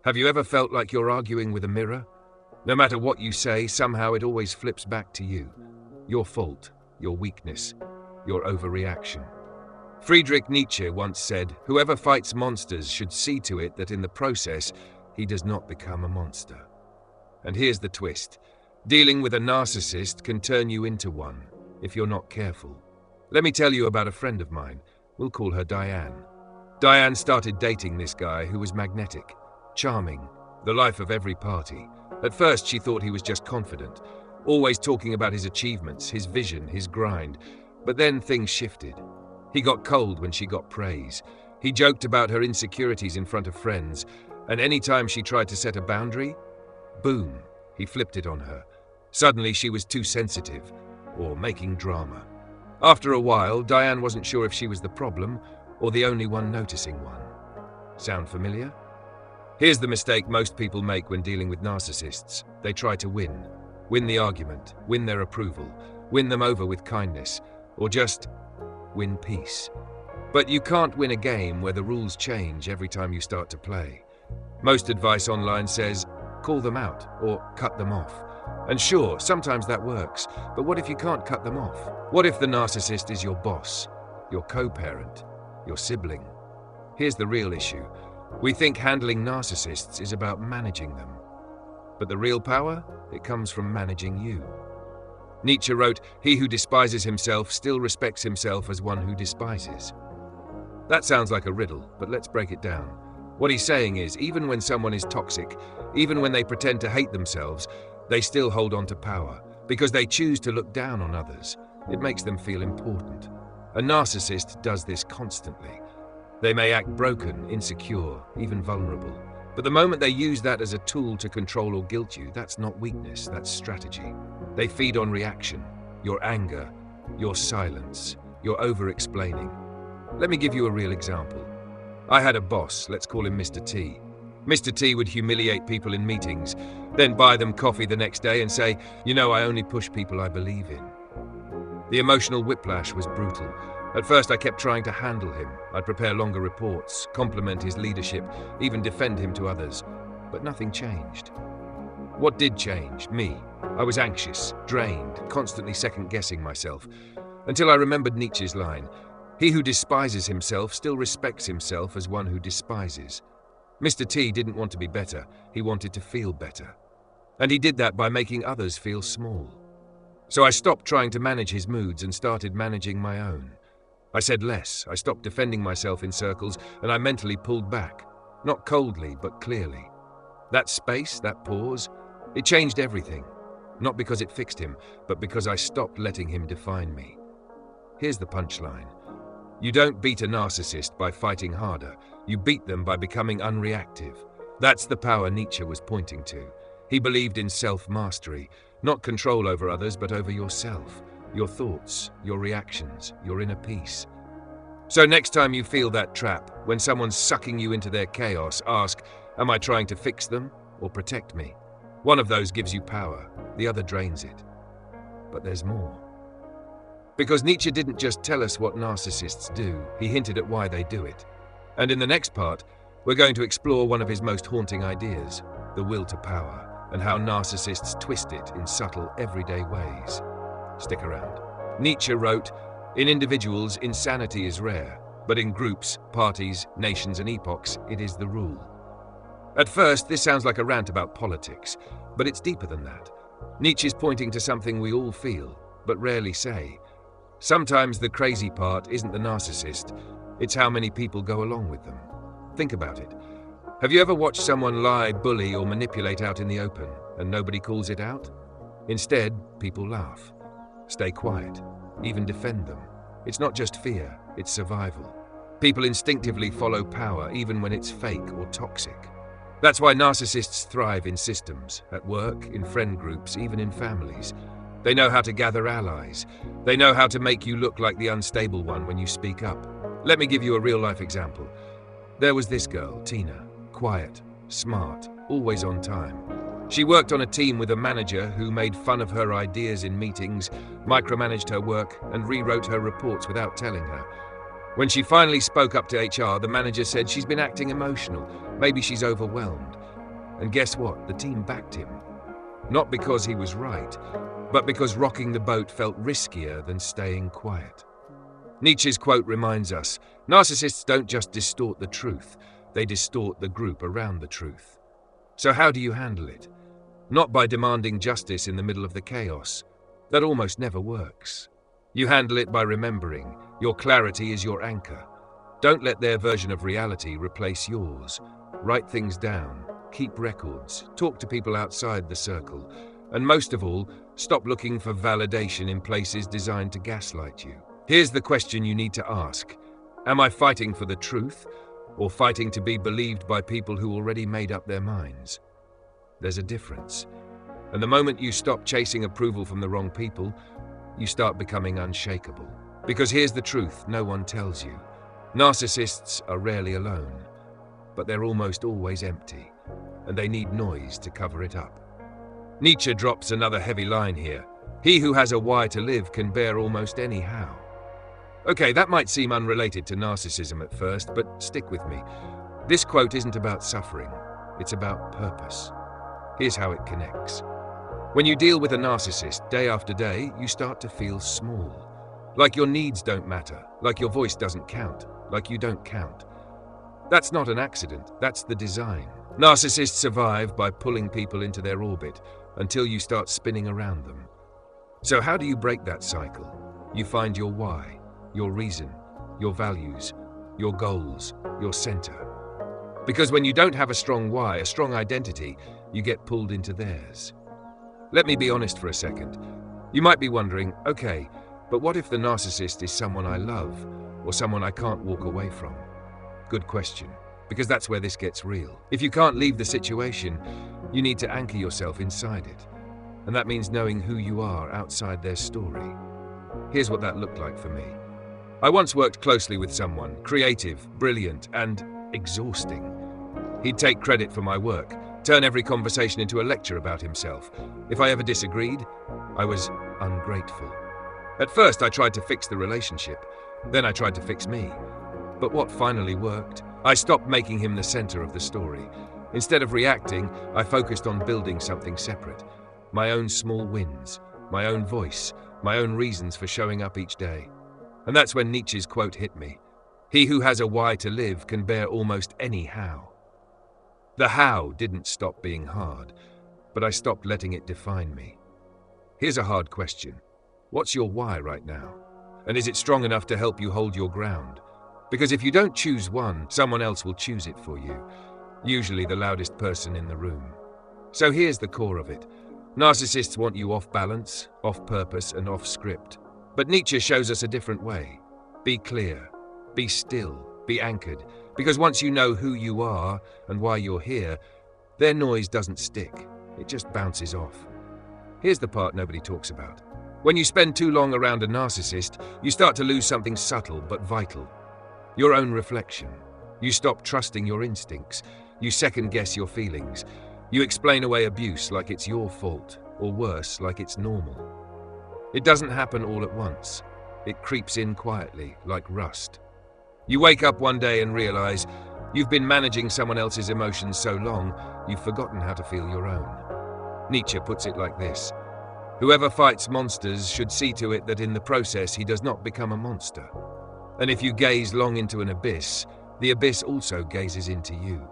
Have you ever felt like you're arguing with a mirror? No matter what you say, somehow it always flips back to you. Your fault, your weakness, your overreaction. Friedrich Nietzsche once said, "Whoever fights monsters should see to it that in the process, he does not become a monster." And here's the twist. Dealing with a narcissist can turn you into one, if you're not careful. Let me tell you about a friend of mine. We'll call her Diane. Diane started dating this guy who was magnetic, charming, the life of every party. At first, she thought he was just confident, always talking about his achievements, his vision, his grind. But then things shifted. He got cold when she got praise. He joked about her insecurities in front of friends, and anytime she tried to set a boundary, boom, he flipped it on her. Suddenly she was too sensitive, or making drama. After a while, Diane wasn't sure if she was the problem, or the only one noticing one. Sound familiar? Here's the mistake most people make when dealing with narcissists. They try to win. Win the argument, win their approval, win them over with kindness, or just win peace. But you can't win a game where the rules change every time you start to play. Most advice online says, call them out or cut them off. And sure, sometimes that works, but what if you can't cut them off? What if the narcissist is your boss, your co-parent, your sibling? Here's the real issue. We think handling narcissists is about managing them. But the real power, it comes from managing you. Nietzsche wrote, "He who despises himself still respects himself as one who despises." That sounds like a riddle, but let's break it down. What he's saying is, even when someone is toxic, even when they pretend to hate themselves, they still hold on to power, because they choose to look down on others. It makes them feel important. A narcissist does this constantly. They may act broken, insecure, even vulnerable. But the moment they use that as a tool to control or guilt you, that's not weakness, that's strategy. They feed on reaction, your anger, your silence, your over-explaining. Let me give you a real example. I had a boss, let's call him Mr. T. Mr. T would humiliate people in meetings, then buy them coffee the next day and say, "You know, I only push people I believe in." The emotional whiplash was brutal. At first I kept trying to handle him. I'd prepare longer reports, compliment his leadership, even defend him to others. But nothing changed. What did change? Me. I was anxious, drained, constantly second-guessing myself. Until I remembered Nietzsche's line, "He who despises himself still respects himself as one who despises." Mr. T didn't want to be better, he wanted to feel better. And he did that by making others feel small. So I stopped trying to manage his moods and started managing my own. I said less, I stopped defending myself in circles, and I mentally pulled back. Not coldly, but clearly. That space, that pause, it changed everything. Not because it fixed him, but because I stopped letting him define me. Here's the punchline. You don't beat a narcissist by fighting harder. You beat them by becoming unreactive. That's the power Nietzsche was pointing to. He believed in self-mastery, not control over others, but over yourself, your thoughts, your reactions, your inner peace. So next time you feel that trap, when someone's sucking you into their chaos, ask, am I trying to fix them or protect me? One of those gives you power, the other drains it. But there's more. Because Nietzsche didn't just tell us what narcissists do, he hinted at why they do it. And in the next part, we're going to explore one of his most haunting ideas, the will to power, and how narcissists twist it in subtle, everyday ways. Stick around. Nietzsche wrote, "In individuals, insanity is rare, but in groups, parties, nations, and epochs, it is the rule." At first, this sounds like a rant about politics, but it's deeper than that. Nietzsche's pointing to something we all feel, but rarely say. Sometimes the crazy part isn't the narcissist, it's how many people go along with them. Think about it. Have you ever watched someone lie, bully, or manipulate out in the open, and nobody calls it out? Instead, people laugh, stay quiet, even defend them. It's not just fear, it's survival. People instinctively follow power, even when it's fake or toxic. That's why narcissists thrive in systems, at work, in friend groups, even in families. They know how to gather allies. They know how to make you look like the unstable one when you speak up. Let me give you a real-life example. There was this girl, Tina. Quiet, smart, always on time. She worked on a team with a manager who made fun of her ideas in meetings, micromanaged her work, and rewrote her reports without telling her. When she finally spoke up to HR, the manager said she's been acting emotional. Maybe she's overwhelmed. And guess what? The team backed him. Not because he was right, but because rocking the boat felt riskier than staying quiet. Nietzsche's quote reminds us, narcissists don't just distort the truth, they distort the group around the truth. So how do you handle it? Not by demanding justice in the middle of the chaos. That almost never works. You handle it by remembering, your clarity is your anchor. Don't let their version of reality replace yours. Write things down, keep records, talk to people outside the circle, and most of all, stop looking for validation in places designed to gaslight you. Here's the question you need to ask. Am I fighting for the truth, or fighting to be believed by people who already made up their minds? There's a difference. And the moment you stop chasing approval from the wrong people, you start becoming unshakable. Because here's the truth no one tells you. Narcissists are rarely alone, but they're almost always empty, and they need noise to cover it up. Nietzsche drops another heavy line here. He who has a why to live can bear almost any how. Okay, that might seem unrelated to narcissism at first, but stick with me. This quote isn't about suffering, it's about purpose. Here's how it connects. When you deal with a narcissist day after day, you start to feel small. Like your needs don't matter, like your voice doesn't count, like you don't count. That's not an accident, that's the design. Narcissists survive by pulling people into their orbit until you start spinning around them. So how do you break that cycle? You find your why, your reason, your values, your goals, your center. Because when you don't have a strong why, a strong identity, you get pulled into theirs. Let me be honest for a second. You might be wondering, okay, but what if the narcissist is someone I love, or someone I can't walk away from? Good question, because that's where this gets real. If you can't leave the situation, you need to anchor yourself inside it. And that means knowing who you are outside their story. Here's what that looked like for me. I once worked closely with someone, creative, brilliant, and exhausting. He'd take credit for my work, turn every conversation into a lecture about himself. If I ever disagreed, I was ungrateful. At first, I tried to fix the relationship. Then I tried to fix me. But what finally worked? I stopped making him the center of the story. Instead of reacting, I focused on building something separate. My own small wins, my own voice, my own reasons for showing up each day. And that's when Nietzsche's quote hit me. He who has a why to live can bear almost any how. The how didn't stop being hard, but I stopped letting it define me. Here's a hard question. What's your why right now? And is it strong enough to help you hold your ground? Because if you don't choose one, someone else will choose it for you, usually the loudest person in the room. So here's the core of it. Narcissists want you off balance, off purpose, and off script. But Nietzsche shows us a different way. Be clear, be still, be anchored, because once you know who you are and why you're here, their noise doesn't stick, it just bounces off. Here's the part nobody talks about. When you spend too long around a narcissist, you start to lose something subtle but vital. Your own reflection. You stop trusting your instincts. You second-guess your feelings. You explain away abuse like it's your fault, or worse, like it's normal. It doesn't happen all at once. It creeps in quietly, like rust. You wake up one day and realize you've been managing someone else's emotions so long, you've forgotten how to feel your own. Nietzsche puts it like this. Whoever fights monsters should see to it that in the process he does not become a monster. And if you gaze long into an abyss, the abyss also gazes into you.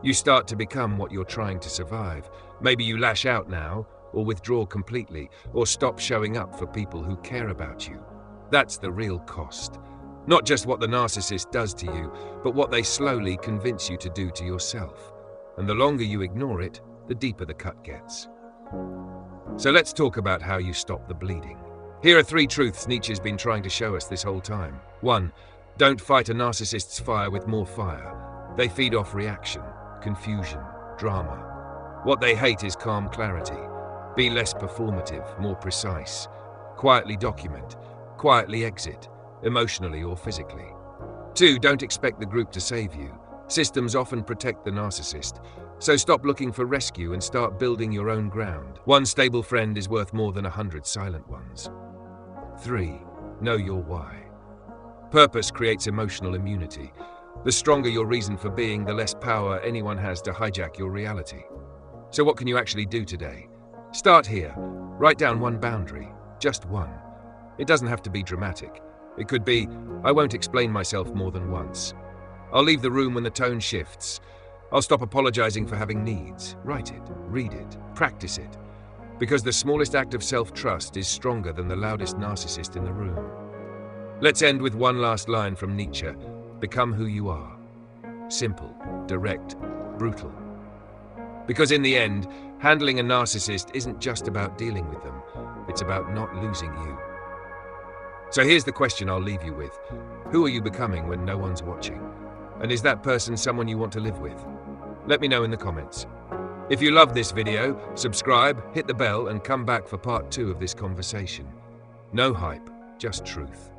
You start to become what you're trying to survive. Maybe you lash out now, or withdraw completely, or stop showing up for people who care about you. That's the real cost. Not just what the narcissist does to you, but what they slowly convince you to do to yourself. And the longer you ignore it, the deeper the cut gets. So let's talk about how you stop the bleeding. Here are 3 truths Nietzsche's been trying to show us this whole time. 1. Don't fight a narcissist's fire with more fire. They feed off reaction, confusion, drama. What they hate is calm clarity. Be less performative, more precise. Quietly document, quietly exit, emotionally or physically. 2. Don't expect the group to save you. Systems often protect the narcissist. So stop looking for rescue and start building your own ground. One stable friend is worth more than 100 silent ones. 3. Know your why. Purpose creates emotional immunity. The stronger your reason for being, the less power anyone has to hijack your reality. So what can you actually do today? Start here. Write down one boundary. Just one. It doesn't have to be dramatic. It could be, I won't explain myself more than once. I'll leave the room when the tone shifts. I'll stop apologizing for having needs. Write it, read it, practice it. Because the smallest act of self-trust is stronger than the loudest narcissist in the room. Let's end with one last line from Nietzsche. Become who you are. Simple, direct, brutal. Because in the end, handling a narcissist isn't just about dealing with them. It's about not losing you. So here's the question I'll leave you with. Who are you becoming when no one's watching? And is that person someone you want to live with? Let me know in the comments. If you love this video, subscribe, hit the bell, and come back for part 2 of this conversation. No hype, just truth.